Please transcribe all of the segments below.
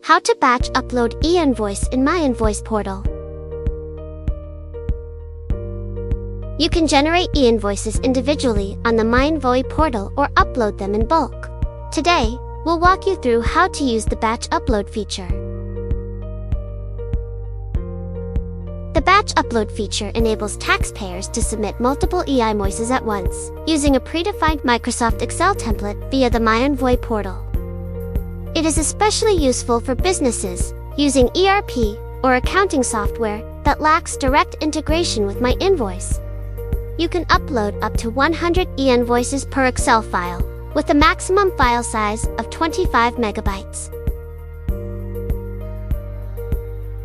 How to batch upload e-invoice in MyInvoice portal. You can generate e-invoices individually on the MyInvoice portal or upload them in bulk. Today, we'll walk you through how to use the batch upload feature. The batch upload feature enables taxpayers to submit multiple e-invoices at once, using a predefined Microsoft Excel template via the MyInvoice portal. It is especially useful for businesses using ERP or accounting software that lacks direct integration with MyInvoice. You can upload up to 100 e-invoices per Excel file, with a maximum file size of 25 megabytes.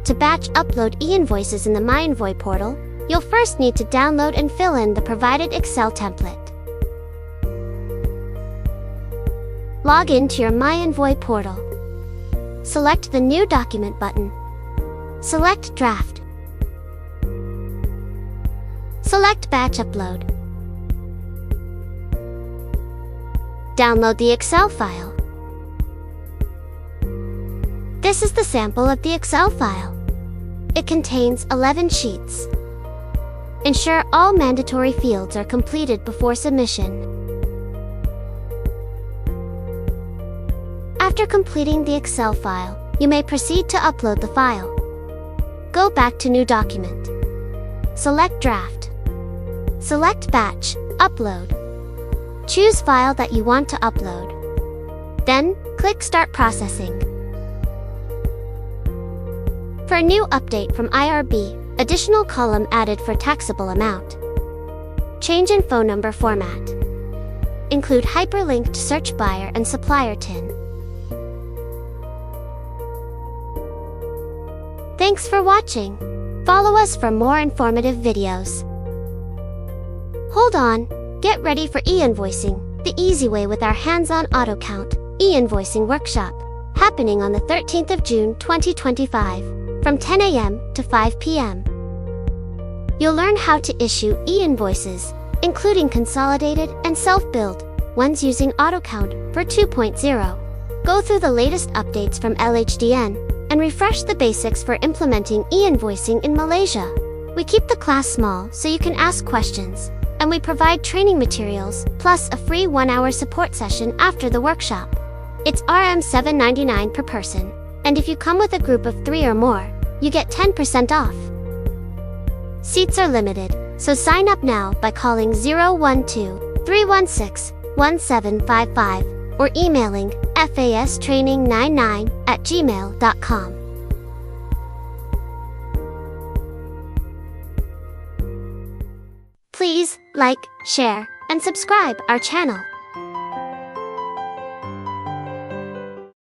To batch upload e-invoices in the MyInvoice portal, you'll first need to download and fill in the provided Excel template. Log in to your MyInvoice portal. Select the New Document button. Select Draft. Select Batch Upload. Download the Excel file. This is the sample of the Excel file. It contains 11 sheets. Ensure all mandatory fields are completed before submission. After completing the Excel file, you may proceed to upload the file. Go back to New Document. Select Draft. Select Batch, Upload. Choose file that you want to upload. Then, click Start Processing. For a new update from IRB, additional column added for taxable amount. Change in phone number format. Include hyperlinked search buyer and supplier TIN. Thanks for watching. Follow us for more informative videos. Hold on, get ready for e-invoicing, the easy way with our hands-on auto count e-invoicing workshop, happening on the 13th of June 2025, from 10 a.m. to 5 p.m. You'll learn how to issue e-invoices, including consolidated and self-billed ones using AutoCount for 2.0. Go through the latest updates from LHDN and refresh the basics for implementing e-invoicing in Malaysia. We keep the class small so you can ask questions, and we provide training materials plus a free 1-hour support session after the workshop. It's Rm $7.99 per person, and if you come with a group of 3 or more, you get 10% off. Seats are limited, so sign up now by calling 012-316-1755 or emailing fastraining99@gmail.com. Please like, share, and subscribe our channel.